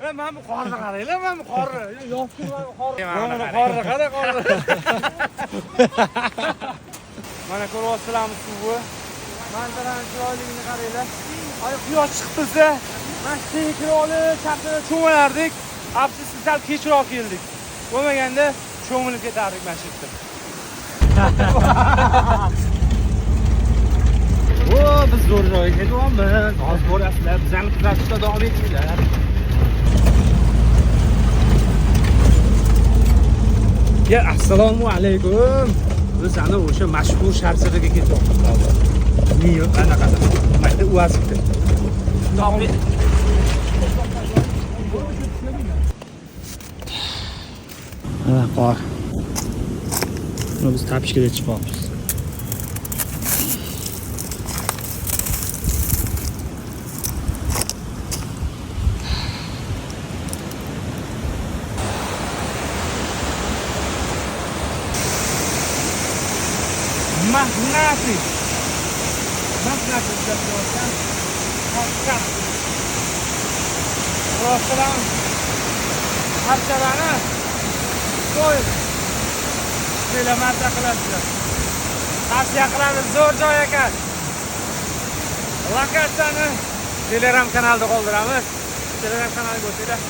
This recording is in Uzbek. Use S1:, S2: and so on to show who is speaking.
S1: Ben bu qorni qaraylar, men bu qorni. Yopkin men bu qorni. Mana qorni qara qorni. Mana ko'ryapsizlarmi suvi? Manzarani chiroyligini qaranglar. Ay quyosh chiqibsa, mana tekir olib, chaqirib cho'milardik. Afsuski sal kechroq keldik. Bo'lmaganda cho'milib ketardik mana shu yerda. O, biz zo'r joyga ketyapmiz. Hozir borasizlar, bizani kuzatishda davom etinglar. Ya, assalomu alaykum. Biz ana o'sha mashhur Sharsidaga ketyapmiz hozir. Niyo anaqa. Mayda uazibdi. Ana qor. Biz tapishga chiqyapmiz. Magnatic. Magnatic zapraszam. Podcast. Proszę Harcalana. Koy. Şöyle marta qilasizlar. Tavsiya qilamiz, zo'r joy ekan. Lokatsiyani Telegram kanalida qoldiramiz. Telegram kanaliga o'tinglar.